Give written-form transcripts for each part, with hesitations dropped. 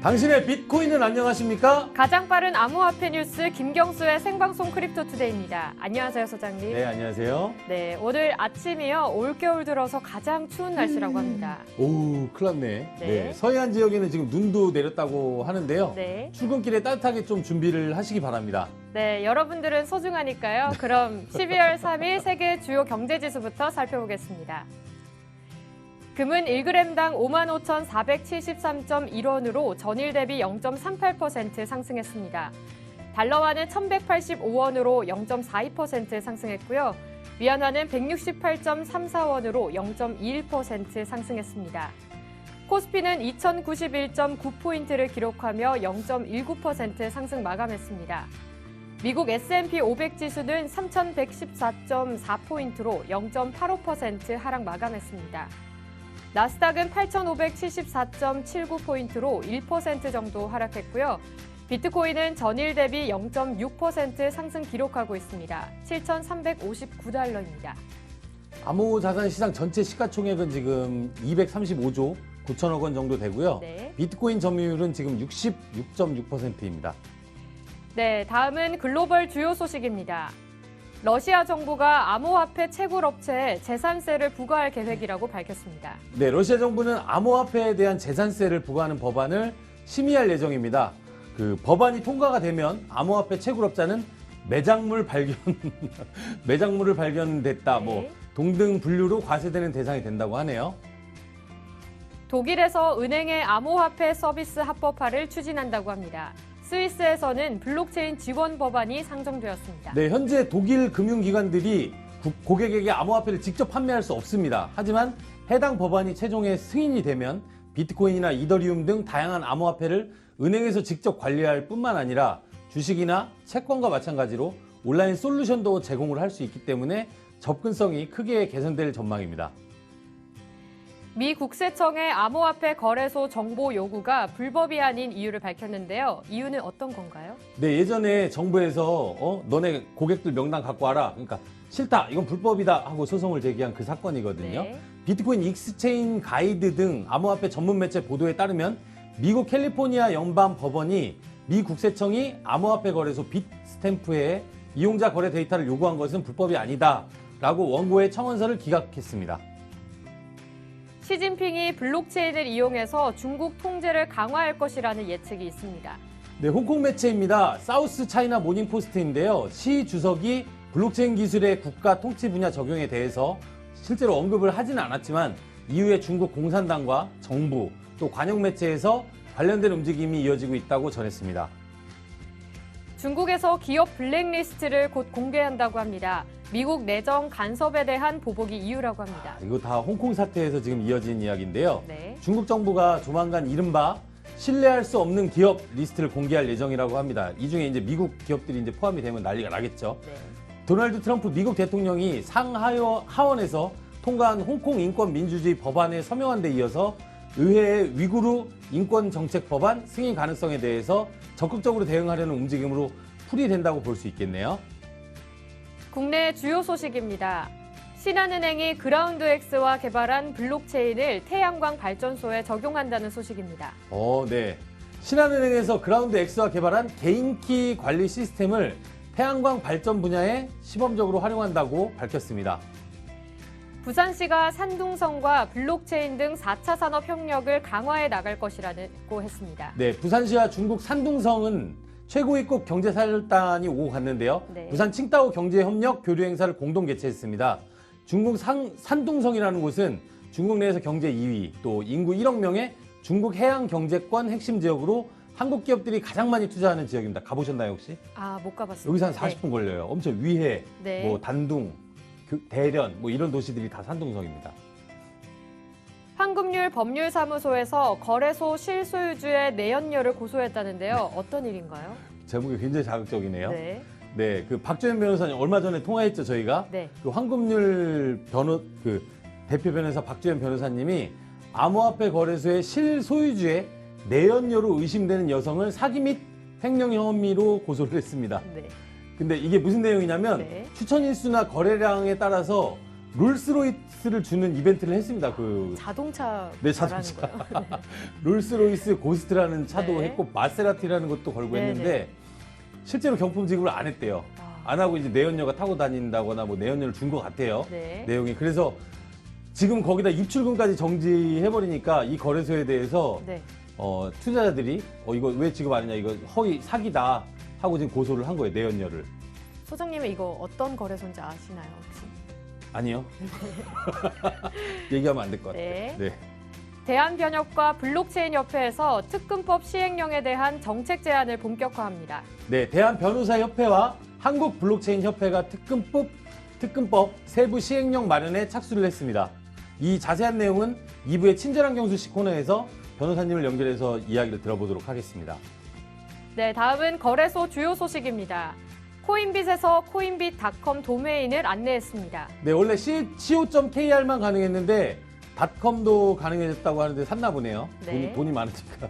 당신의 비트코인은 안녕하십니까? 가장 빠른 암호화폐 뉴스 김경수의 생방송 크립토투데이입니다. 안녕하세요, 소장님. 네, 안녕하세요. 네, 오늘 아침이요. 올겨울 들어서 가장 추운 날씨라고 합니다. 오우, 큰일 났네. 네. 네, 서해안 지역에는 지금 눈도 내렸다고 하는데요. 네. 출근길에 따뜻하게 좀 준비를 하시기 바랍니다. 네, 여러분들은 소중하니까요. 그럼 12월 3일 세계 주요 경제지수부터 살펴보겠습니다. 금은 1g당 55,473.1원으로 전일 대비 0.38% 상승했습니다. 달러화는 1,185원으로 0.42% 상승했고요. 위안화는 168.34원으로 0.21% 상승했습니다. 코스피는 2,091.9포인트를 기록하며 0.19% 상승 마감했습니다. 미국 S&P 500 지수는 3,114.4포인트로 0.85% 하락 마감했습니다. 나스닥은 8,574.79포인트로 1% 정도 하락했고요. 비트코인은 전일 대비 0.6% 상승 기록하고 있습니다. 7,359달러입니다. 암호자산 시장 전체 시가총액은 지금 235조 9천억 원 정도 되고요. 네. 비트코인 점유율은 지금 66.6%입니다. 네, 다음은 글로벌 주요 소식입니다. 러시아 정부가 암호화폐 채굴 업체에 재산세를 부과할 계획이라고 밝혔습니다. 네, 러시아 정부는 암호화폐에 대한 재산세를 부과하는 법안을 심의할 예정입니다. 그 법안이 통과가 되면 암호화폐 채굴업자는 매장물을 발견됐다, 네. 동등 분류로 과세되는 대상이 된다고 하네요. 독일에서 은행의 암호화폐 서비스 합법화를 추진한다고 합니다. 스위스에서는 블록체인 지원 법안이 상정되었습니다. 네, 현재 독일 금융기관들이 고객에게 암호화폐를 직접 판매할 수 없습니다. 하지만 해당 법안이 최종의 승인이 되면 비트코인이나 이더리움 등 다양한 암호화폐를 은행에서 직접 관리할 뿐만 아니라 주식이나 채권과 마찬가지로 온라인 솔루션도 제공을 할 수 있기 때문에 접근성이 크게 개선될 전망입니다. 미 국세청의 암호화폐 거래소 정보 요구가 불법이 아닌 이유를 밝혔는데요. 이유는 어떤 건가요? 네, 예전에 정부에서 너네 고객들 명단 갖고 와라. 그러니까 싫다, 이건 불법이다 하고 소송을 제기한 그 사건이거든요. 네. 비트코인 익스체인 가이드 등 암호화폐 전문 매체 보도에 따르면 미국 캘리포니아 연방 법원이 미 국세청이 암호화폐 거래소 빗스탬프에 이용자 거래 데이터를 요구한 것은 불법이 아니다라고 원고의 청원서를 기각했습니다. 시진핑이 블록체인을 이용해서 중국 통제를 강화할 것이라는 예측이 있습니다. 네, 홍콩 매체입니다. 사우스 차이나 모닝포스트인데요. 시 주석이 블록체인 기술의 국가 통치 분야 적용에 대해서 실제로 언급을 하지는 않았지만 이후에 중국 공산당과 정부 또 관영 매체에서 관련된 움직임이 이어지고 있다고 전했습니다. 중국에서 기업 블랙리스트를 곧 공개한다고 합니다. 미국 내정 간섭에 대한 보복이 이유라고 합니다. 이거 다 홍콩 사태에서 지금 이어진 이야기인데요. 네. 중국 정부가 조만간 이른바 신뢰할 수 없는 기업 리스트를 공개할 예정이라고 합니다. 이 중에 이제 미국 기업들이 이제 포함이 되면 난리가 나겠죠. 네. 도널드 트럼프 미국 대통령이 상하원에서 통과한 홍콩 인권 민주주의 법안에 서명한 데 이어서 의회의 위구르 인권 정책 법안 승인 가능성에 대해서 적극적으로 대응하려는 움직임으로 풀이된다고 볼 수 있겠네요. 국내 주요 소식입니다. 신한은행이 그라운드X와 개발한 블록체인을 태양광 발전소에 적용한다는 소식입니다. 네. 신한은행에서 그라운드X와 개발한 개인키 관리 시스템을 태양광 발전 분야에 시범적으로 활용한다고 밝혔습니다. 부산시가 산둥성과 블록체인 등 4차 산업 협력을 강화해 나갈 것이라고 했습니다. 네, 부산시와 중국 산둥성은 최고위급 경제사절단이 오고 갔는데요. 네. 부산 칭다오 경제협력 교류 행사를 공동 개최했습니다. 중국 산둥성이라는 곳은 중국 내에서 경제 2위, 또 인구 1억 명의 중국 해양 경제권 핵심 지역으로 한국 기업들이 가장 많이 투자하는 지역입니다. 가보셨나요, 혹시? 못 가봤습니다. 여기서 한 40분 걸려요. 엄청 위해, 네. 단둥, 대련, 이런 도시들이 다 산둥성입니다. 황금률 법률사무소에서 거래소 실소유주의 내연녀를 고소했다는데요. 어떤 일인가요? 제목이 굉장히 자극적이네요. 네. 네, 그 박주현 변호사님 얼마 전에 통화했죠, 저희가. 네. 그 황금률 대표 변호사 박주현 변호사님이 암호화폐 거래소의 실소유주의 내연녀로 의심되는 여성을 사기 및 횡령 혐의로 고소를 했습니다. 네. 근데 이게 무슨 내용이냐면 네. 추천 일수나 거래량에 따라서 롤스로이스를 주는 이벤트를 했습니다. 자동차 네, 말하는 자동차. 거예요. 롤스로이스 고스트라는 차도 네. 했고 마세라티라는 것도 걸고 네, 했는데 네. 실제로 경품 지급을 안 했대요. 안 하고 이제 내연녀가 타고 다닌다거나 뭐 내연녀를 준 것 같아요. 네. 내용이. 그래서 지금 거기다 입출금까지 정지해버리니까 이 거래소에 대해서 네. 투자자들이 이거 왜 지급 안 했냐, 이거 허위 사기다 하고 지금 고소를 한 거예요, 내연녀를. 소장님은 이거 어떤 거래소인지 아시나요, 혹시? 아니요. 얘기하면 안 될 것 같아요. 네. 네. 대한변협과 블록체인협회에서 특근법 시행령에 대한 정책 제안을 본격화합니다. 네, 대한변호사협회와 한국블록체인협회가 특근법 세부 시행령 마련에 착수를 했습니다. 이 자세한 내용은 2부의 친절한 경수씨 코너에서 변호사님을 연결해서 이야기를 들어보도록 하겠습니다. 네, 다음은 거래소 주요 소식입니다. 코인빗에서 코인빗닷컴 도메인을 안내했습니다. 네, 원래 co.kr만 가능했는데 닷컴도 가능해졌다고 하는데 샀나 보네요. 네. 돈이 많으니까.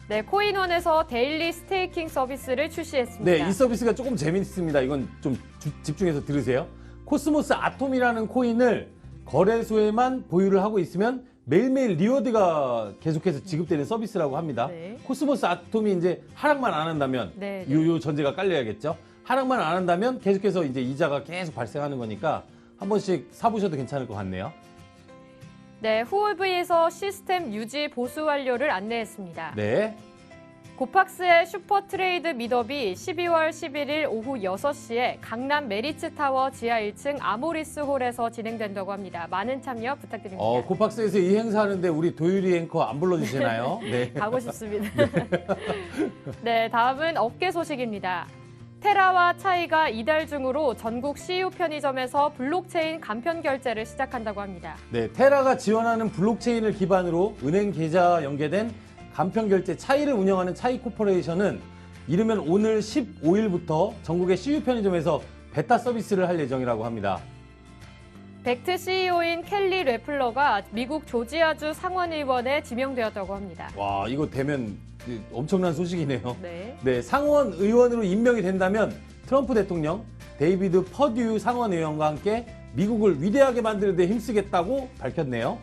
네, 코인원에서 데일리 스테이킹 서비스를 출시했습니다. 네, 이 서비스가 조금 재밌습니다. 이건 좀 집중해서 들으세요. 코스모스 아톰이라는 코인을 거래소에만 보유를 하고 있으면 매일매일 리워드가 계속해서 지급되는 서비스라고 합니다. 네. 코스모스 아톰이 이제 하락만 안 한다면 네, 네. 요 전제가 깔려야겠죠. 하락만 안 한다면 계속해서 이제 이자가 계속 발생하는 거니까 한 번씩 사보셔도 괜찮을 것 같네요. 네, 후올브에서 시스템 유지 보수 완료를 안내했습니다. 네. 고팍스의 슈퍼 트레이드 미더비 12월 11일 오후 6시에 강남 메리츠 타워 지하 1층 아모리스 홀에서 진행된다고 합니다. 많은 참여 부탁드립니다. 고팍스에서 이 행사하는데 우리 도유리 앵커 안 불러주시나요? 네. 가고 싶습니다. 네, 다음은 업계 소식입니다. 테라와 차이가 이달 중으로 전국 CU 편의점에서 블록체인 간편 결제를 시작한다고 합니다. 네, 테라가 지원하는 블록체인을 기반으로 은행 계좌와 연계된 간편 결제 차이를 운영하는 차이 코퍼레이션은 이르면 오늘 15일부터 전국의 CU 편의점에서 베타 서비스를 할 예정이라고 합니다. 벡트 CEO인 켈리 레플러가 미국 조지아주 상원의원에 지명되었다고 합니다. 와, 이거 되면 엄청난 소식이네요. 네. 네, 상원 의원으로 임명이 된다면 트럼프 대통령, 데이비드 퍼듀 상원 의원과 함께 미국을 위대하게 만드는 데 힘쓰겠다고 밝혔네요.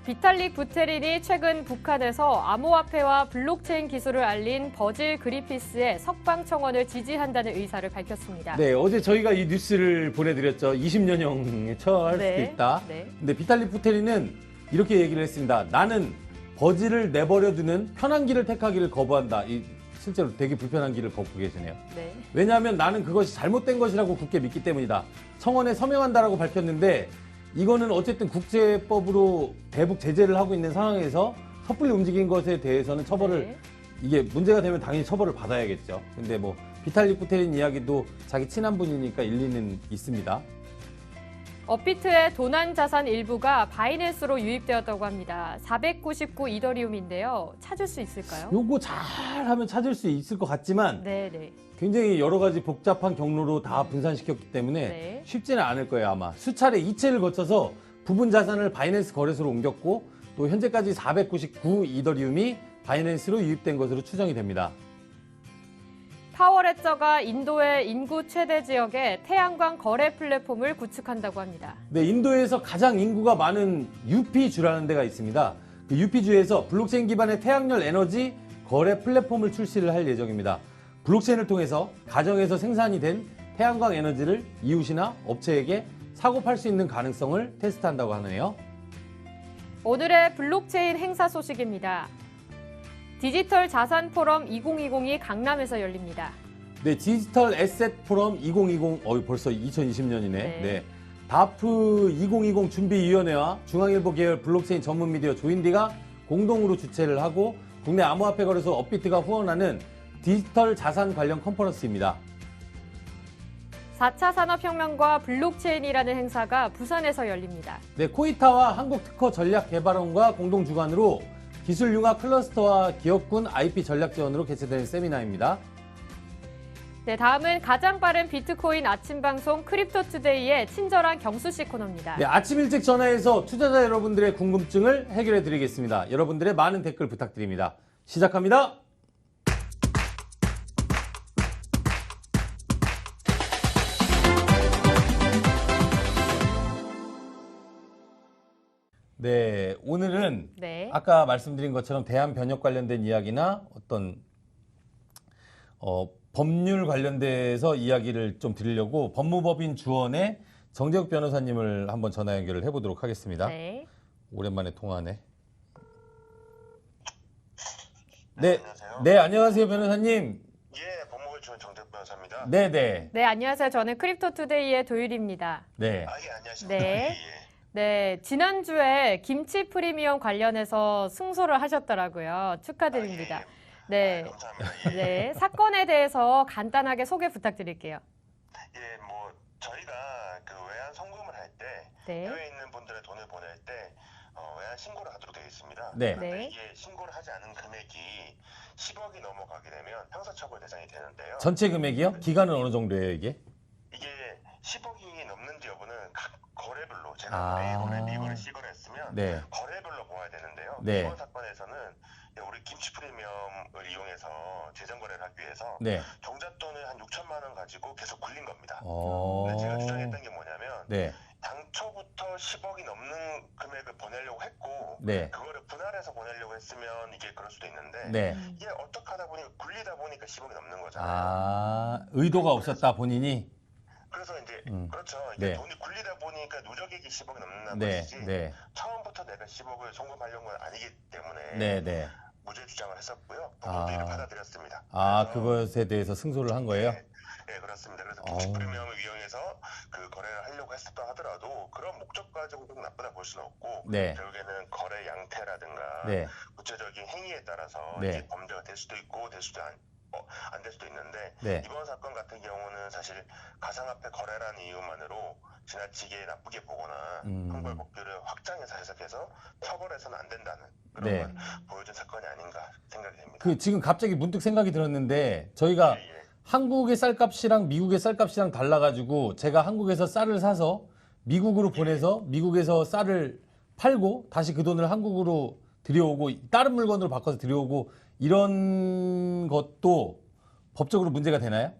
비탈릭 부테린이 최근 북한에서 암호화폐와 블록체인 기술을 알린 버질 그리피스의 석방 청원을 지지한다는 의사를 밝혔습니다. 네, 어제 저희가 이 뉴스를 보내드렸죠. 20년형에 처할 수도 있다. 네. 근데 비탈릭 부테린은 이렇게 얘기를 했습니다. 나는 버질을 내버려두는 편한 길을 택하기를 거부한다. 실제로 되게 불편한 길을 걷고 계시네요. 네. 왜냐하면 나는 그것이 잘못된 것이라고 굳게 믿기 때문이다. 청원에 서명한다라고 밝혔는데 이거는 어쨌든 국제법으로 대북 제재를 하고 있는 상황에서 섣불리 움직인 것에 대해서는 처벌을 네. 이게 문제가 되면 당연히 처벌을 받아야겠죠. 근데 뭐 비탈릭 부테린 이야기도 자기 친한 분이니까 일리는 있습니다. 업비트의 도난 자산 일부가 바이낸스로 유입되었다고 합니다. 499 이더리움인데요. 찾을 수 있을까요? 요거 잘하면 찾을 수 있을 것 같지만 네, 네. 굉장히 여러 가지 복잡한 경로로 다 분산시켰기 때문에 네. 쉽지는 않을 거예요, 아마. 수차례 이체를 거쳐서 부분 자산을 바이낸스 거래소로 옮겼고 또 현재까지 499 이더리움이 바이낸스로 유입된 것으로 추정이 됩니다. 파워레저가 인도의 인구 최대 지역에 태양광 거래 플랫폼을 구축한다고 합니다. 네, 인도에서 가장 인구가 많은 UP주라는 데가 있습니다. 그 UP주에서 블록체인 기반의 태양열 에너지 거래 플랫폼을 출시를 할 예정입니다. 블록체인을 통해서 가정에서 생산이 된 태양광 에너지를 이웃이나 업체에게 사고 팔 수 있는 가능성을 테스트한다고 하네요. 오늘의 블록체인 행사 소식입니다. 디지털 자산 포럼 2020이 강남에서 열립니다. 네, 디지털 에셋 포럼 2020, 벌써 2020년이네. 네. 다프 2020 준비위원회와 중앙일보 계열 블록체인 전문 미디어 조인디가 공동으로 주최를 하고 국내 암호화폐 거래소 업비트가 후원하는 디지털 자산 관련 컨퍼런스입니다. 4차 산업혁명과 블록체인이라는 행사가 부산에서 열립니다. 네, 코이타와 한국특허전략개발원과 공동 주관으로 기술융합 클러스터와 기업군 IP 전략 지원으로 개최되는 세미나입니다. 네, 다음은 가장 빠른 비트코인 아침 방송 크립토투데이의 친절한 경수씨 코너입니다. 네, 아침 일찍 전화해서 투자자 여러분들의 궁금증을 해결해 드리겠습니다. 여러분들의 많은 댓글 부탁드립니다. 시작합니다. 네, 오늘은 네. 아까 말씀드린 것처럼 대한 변협 관련된 이야기나 어떤 법률 관련돼서 이야기를 좀 드리려고 법무법인 주원의 정재욱 변호사님을 한번 전화 연결을 해보도록 하겠습니다. 네. 오랜만에 통화하네. 네, 안녕하세요. 네, 안녕하세요, 변호사님. 예, 법무부 주원 정재욱 변호사입니다. 네, 네, 네, 안녕하세요. 저는 크립토투데이의 도율입니다. 네. 예, 안녕하십니까. 네. 예. 네, 지난주에 김치 프리미엄 관련해서 승소를 하셨더라고요. 축하드립니다. 예. 네. 감사합니다. 예. 네, 사건에 대해서 간단하게 소개 부탁드릴게요. 예, 뭐 저희가 그 외환 송금을 할 때 네. 해외에 있는 분들의 돈을 보낼 때 외환 신고를 하도록 되어 있습니다. 네. 그런데 네. 이게 신고를 하지 않은 금액이 10억이 넘어가게 되면 형사처벌 대상이 되는데요. 전체 금액이요? 기간은 어느 정도예요, 이게? 이게 10억이 넘는지 여부는 각 거래별로 제가 아. A 거래, B 거래, C 거래 했으면 네. 거래별로 보아야 되는데요. 네. 이번 사건에서는 우리 김치 프리미엄을 이용해서 재정 거래를 하기 위해서 네. 종잣돈을 한 6천만 원 가지고 계속 굴린 겁니다. 어. 근데 제가 주장했던 게 뭐냐면 네. 당초부터 10억이 넘는 금액을 보내려고 했고 네. 그거를 분할해서 보내려고 했으면 이게 그럴 수도 있는데 네. 이게 어떻게 하다 보니까 굴리다 보니까 10억이 넘는 거잖아요. 아, 의도가 없었다, 본인이? 그래서 이제 그렇죠. 이게 네. 돈이 굴리다 보니까 누적액이 10억이 넘는 네. 것이지 네. 처음부터 내가 10억을 송금하려는 건 아니기 때문에 네. 네. 무죄 주장을 했었고요. 아. 법원도 이를 받아들였습니다. 아, 그래서 그것에 대해서 승소를 한 거예요? 네, 그렇습니다. 그래서 김치 어. 프리미엄을 이용해서 그 거래를 하려고 했었다 하더라도 그런 목적 가지고 꼭 나쁘다 볼 수는 없고 네. 결국에는 거래 양태라든가 네. 구체적인 행위에 따라서 네. 이게 범죄가 될 수도 있고 될 수도 안 될 수도 있는데 네. 이번 사건 같은 경우는 사실 가상화폐 거래라는 이유만으로 지나치게 나쁘게 보거나 형벌 법규를 확장해서 해석해서 처벌해서는 안 된다는 그런 네. 걸 보여준 사건이 아닌가 생각이 됩니다. 그 지금 갑자기 문득 생각이 들었는데 저희가 예, 예. 한국의 쌀값이랑 미국의 쌀값이랑 달라가지고 제가 한국에서 쌀을 사서 미국으로 보내서 미국에서 쌀을 팔고 다시 그 돈을 한국으로 들여오고 다른 물건으로 바꿔서 들여오고 이런 것도 법적으로 문제가 되나요?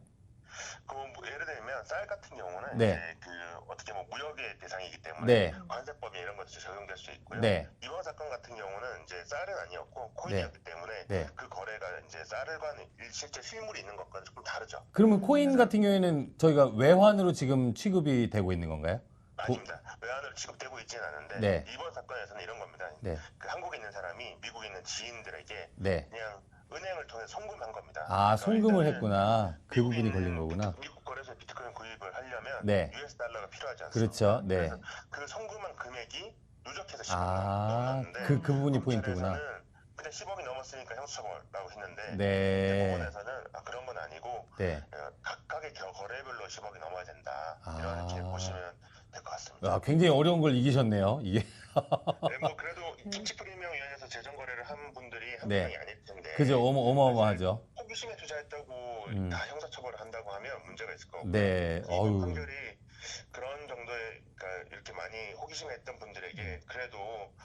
그 뭐 예를 들면 쌀 같은 경우는 네. 이제 그 어떻게 뭐 무역의 대상이기 때문에 네. 관세법이 이런 것도 적용될 수 있고요. 네. 이번 사건 같은 경우는 이제 쌀은 아니었고 코인이었기 때문에 네. 그 거래가 이제 쌀과 실제 실물이 있는 것과는 조금 다르죠. 그러면 코인 같은 경우에는 저희가 외환으로 지금 취급이 되고 있는 건가요? 아닙니다. 외환으로 취급되고 있지는 않은데 네. 이번 사건에서는 이런 겁니다. 네. 그 한국에 있는 사람이 미국에 있는 지인들에게 네. 그냥 은행을 통해 송금한 겁니다. 아, 그러니까 송금을 일단은 했구나. 그 미국에 부분이 있는 걸린 거구나. 미국 거래소에 비트코인 구입을 하려면 네. US 달러가 필요하지 않습니까? 그렇죠. 네. 그래서 그 송금한 금액이 누적해서 10억이 아, 넘었는데 그 부분이 포인트구나. 그냥 10억이 넘었으니까 형사처벌라고 했는데 네. 법원에서는 그런 건 아니고 네. 각각의 거래별로 10억이 넘어야 된다. 아. 이렇게 보시면 될 것 같습니다. 아, 굉장히 어려운 걸 이기셨네요. 이게. 네, 뭐 그래도 김치 프리미엄 위원회에서 재정 거래를 한 분들이 한 네. 명이 아닐 텐데 그죠. 어마어마하죠. 호기심에 투자했다고 다 형사처벌을 한다고 하면 문제가 있을 거고 네. 이번 어유. 판결이 그런 정도의 그러니까 이렇게 많이 호기심에 했던 분들에게 그래도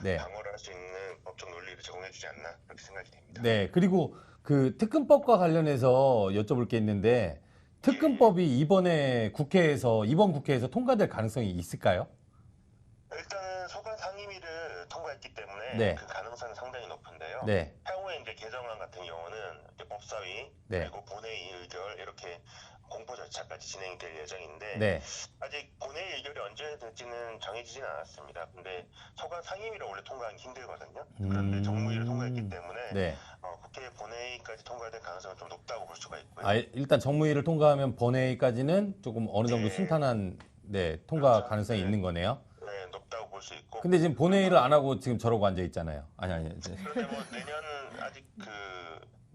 네. 방어를 할 수 있는 법적 논리를 제공해주지 않나 그렇게 생각이 됩니다. 네. 그리고 그 특검법과 관련해서 여쭤볼 게 있는데 특검법이 이번 국회에서 통과될 가능성이 있을까요? 일단은 소관 상임위를 통과했기 때문에 네. 그 가능성은 상당히 높은데요. 네. 향후에 이제 개정안 같은 경우는 이제 법사위 네. 그리고 본회의 의결 이렇게 공포 절차까지 진행될 예정인데 네. 아직 본회의 의결이 언제 될지는 정해지진 않았습니다. 근데 소관 상임위를 원래 통과하기 힘들거든요. 그런데 정무위를 통과했기 때문에 네. 국회 본회의까지 통과될 가능성은 좀 높다고 볼 수가 있고요. 아, 일단 정무위를 통과하면 본회의까지는 조금 어느 정도 네. 순탄한 통과 그렇죠. 가능성이 네. 있는 거네요. 네, 높다고 볼 수 있고. 근데 지금 본회의를 안 하고 지금 저러고 앉아 있잖아요. 아니 이제. 그런데 뭐 내년 아직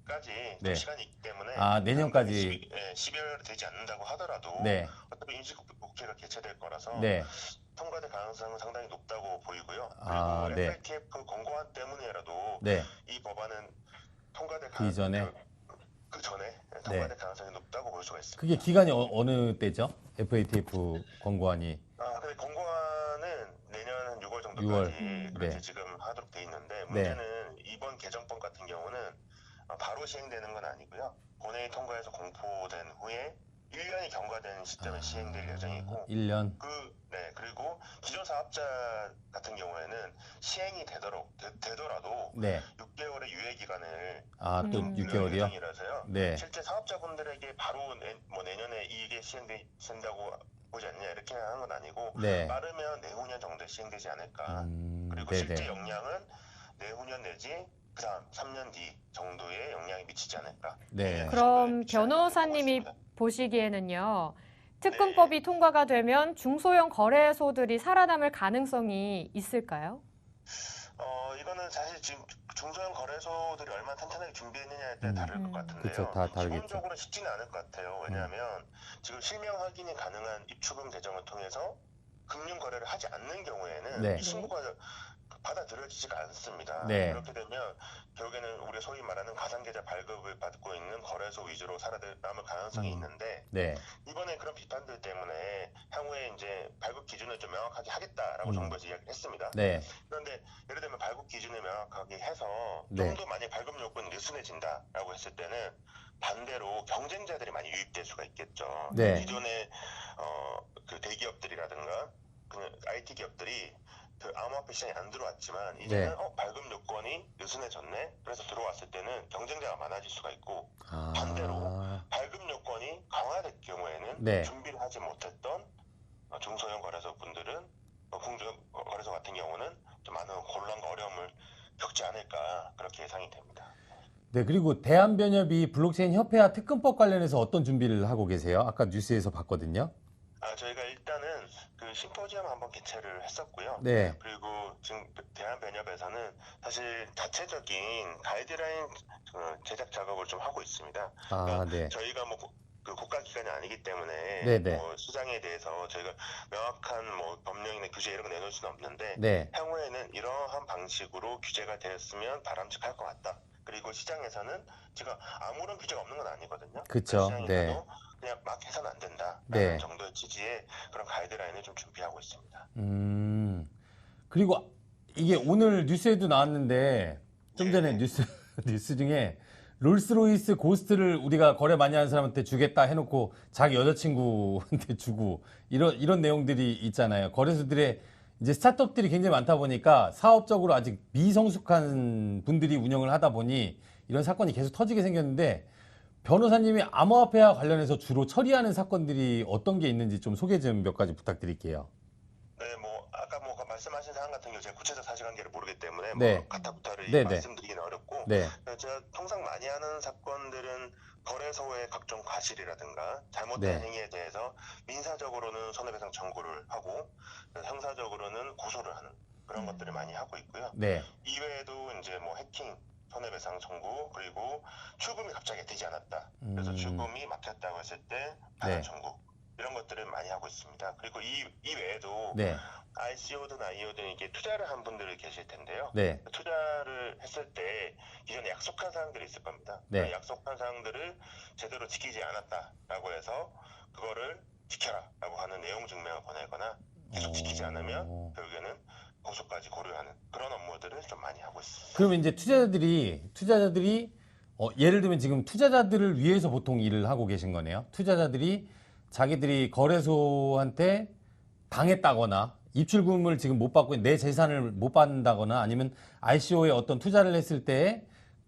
까지 네. 시간이 있기 때문에 아, 내년까지. 12월 되지 않는다고 하더라도 네. 어차피 임시국회가 개최될 거라서 네. 통과될 가능성은 상당히 높다고 보이고요. 아, 그리고 네. FATF 권고안 때문에라도 네. 이 법안은 통과될 그 이전에? 그 전에 통과될 가능성이 높다고 볼 수가 있습니다. 그게 기간이 어느 때죠? FATF 권고안이. 근데 권고안은 내년 한 6월 정도까지 6월. 그렇게 네. 지금 하도록 돼 있는데 네. 문제는 이번 개정법 같은 경우는 바로 시행되는 건 아니고요. 본회의 통과해서 공포된 후에 1년이 경과된 시점에 시행될 예정이고 1년. 그리고 기존 사업자 같은 경우에는 시행이 되더라도 네. 6개월의 유예 기간을 또 6개월이요? 예정이라서요. 네. 실제 사업자분들에게 바로 내년에 이게 시행된다고 보지 않냐 이렇게 하는 건 아니고 네. 빠르면 내후년 정도에 시행되지 않을까. 그리고 네네. 실제 영향은 내후년 내지 그다음 3년 뒤 정도에 영향이 미치지 않을까. 네. 그럼 변호사님이 보시기에는요. 특근법이 통과가 되면 중소형 거래소들이 살아남을 가능성이 있을까요? 이거는 사실 지금 중소형 거래소들이 얼마나 탄탄하게 준비했느냐에 따라 다를 것 같은데요. 그쵸, 다 다르겠죠. 기본적으로 쉽지는 않을 것 같아요. 왜냐하면 지금 실명 확인이 가능한 입출금 대정을 통해서 금융 거래를 하지 않는 경우에는 네. 이 신고가 받아들여지지가 않습니다. 네. 그렇게 되면 결국에는 우리가 소위 말하는 가상계좌 발급을 받고 있는 거래소 위주로 살아남을 가능성이 있는데 네. 이번에 그런 비판들 때문에 향후에 이제 발급 기준을 좀 명확하게 하겠다라고 정부에서 이야기를 했습니다. 네. 그런데 예를 들면 발급 기준을 명확하게 해서 네. 좀 더 많이 발급 요건이 느슨해진다라고 했을 때는 반대로 경쟁자들이 많이 유입될 수가 있겠죠. 네. 기존의 그 대기업들이라든가 그 IT 기업들이 그 암호화폐 시장에 안 들어왔지만 이제는 발급 요건이 느슨해졌네. 그래서 들어왔을 때는 경쟁자가 많아질 수가 있고 반대로 발급 요건이 강화될 경우에는 네. 준비를 하지 못했던 중소형 거래소 분들은 공중 거래소 같은 경우는 좀 많은 곤란과 어려움을 겪지 않을까 그렇게 예상이 됩니다. 네, 그리고 대한변협이 블록체인 협회와 특근법 관련해서 어떤 준비를 하고 계세요? 아까 뉴스에서 봤거든요. 저희가 일단은 그 심포지엄 한번 개최를 했었고요. 네. 그리고 지금 대한변협에서는 사실 자체적인 가이드라인 제작 작업을 좀 하고 있습니다. 네. 저희가 그 국가기관이 아니기 때문에 네네. 시장에 대해서 저희가 명확한 법령이나 규제 이런 거 내놓을 수는 없는데 네. 향후에는 이러한 방식으로 규제가 되었으면 바람직할 것 같다. 그리고 시장에서는 제가 아무런 규제가 없는 건 아니거든요. 그쵸. 시장에서도 네. 그냥 막 해서는 안 된다라는 네. 정도의 취지의 그런 가이드라인을 좀 준비하고 있습니다. 그리고 이게 오늘 뉴스에도 나왔는데 좀 전에 뉴스 중에 롤스로이스 고스트를 우리가 거래 많이 하는 사람한테 주겠다 해놓고 자기 여자친구한테 주고 이런 내용들이 있잖아요. 거래소들의 이제 스타트업들이 굉장히 많다 보니까 사업적으로 아직 미성숙한 분들이 운영을 하다 보니 이런 사건이 계속 터지게 생겼는데 변호사님이 암호화폐와 관련해서 주로 처리하는 사건들이 어떤 게 있는지 좀 소개 좀 몇 가지 부탁드릴게요. 네, 아까 말씀하신 사안 같은 경우 제가 구체적 사실관계를 모르기 때문에 네. 가타부타를 네, 네. 말씀드리기는 어렵고 네. 제가 통상 많이 하는 사건들은 거래소의 각종 과실이라든가 잘못된 네. 행위에 대해서 민사적으로는 손해배상 청구를 하고 형사적으로는 고소를 하는 그런 것들을 많이 하고 있고요. 네. 이외에도 이제 해킹 손해배상 청구 그리고 출금이 갑자기 되지 않았다. 그래서 출금이 막혔다고 했을 때 반환 청구 이런 것들을 많이 하고 있습니다. 그리고 이 외에도 네. ICO든 IO든 이게 투자를 한 분들이 계실 텐데요. 네. 투자를 했을 때 기존에 약속한 사항들이 있을 겁니다. 네. 그 약속한 사항들을 제대로 지키지 않았다라고 해서 그거를 지켜라라고 하는 내용 증명을 보내거나 계속 지키지 않으면 결국에는 고소까지 고려하는 그런 업무들을 좀 많이 하고 있습니다. 그러면 이제 투자자들이 예를 들면 지금 투자자들을 위해서 보통 일을 하고 계신 거네요. 투자자들이 자기들이 거래소한테 당했다거나 입출금을 지금 못 받고 내 재산을 못 받는다거나 아니면 ICO에 어떤 투자를 했을 때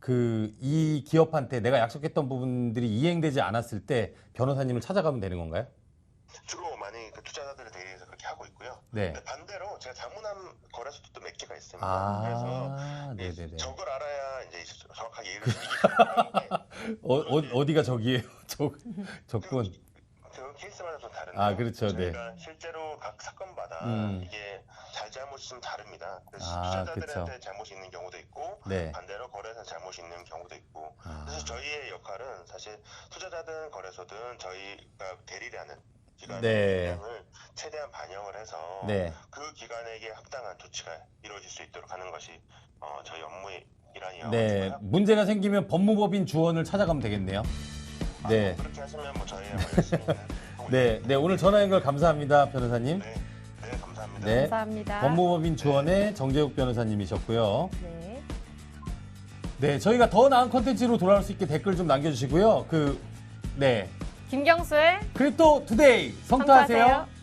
이 기업한테 내가 약속했던 부분들이 이행되지 않았을 때 변호사님을 찾아가면 되는 건가요? 주로 많이 그 투자자들에 대해서 그렇게 하고 있고요. 네. 근데 반대로 제가 자문한 거래소도 몇 개가 있습니다. 그래서 네네네. 적을 알아야 이제 정확하게 일을 시키기 어디가 적이에요? 적군. 그 케이스마다 좀 다른데 그렇죠. 저희가 네. 실제로 각 사건마다 이게 잘못이 좀 다릅니다. 그래서 투자자들한테 그쵸. 잘못이 있는 경우도 있고 네. 반대로 거래소에 잘못이 있는 경우도 있고 그래서 저희의 역할은 사실 투자자든 거래소든 저희가 대리를 하는 기관의 네. 입장을 최대한 반영을 해서 네. 그 기관에게 합당한 조치가 이루어질 수 있도록 하는 것이 저희 업무의 일환이어서 네. 문제가 생기면 법무법인 주원을 찾아가면 되겠네요. 네. 그렇게 하시면 저희가 열심히 하고 네. 오늘 전화 연결 감사합니다, 변호사님. 네, 감사합니다. 네. 감사합니다. 법무법인 주원의 정재욱 변호사님이셨고요. 네. 네, 저희가 더 나은 컨텐츠로 돌아올 수 있게 댓글 좀 남겨주시고요. 김경수의 크립토 투데이 성투하세요. 성투하세요.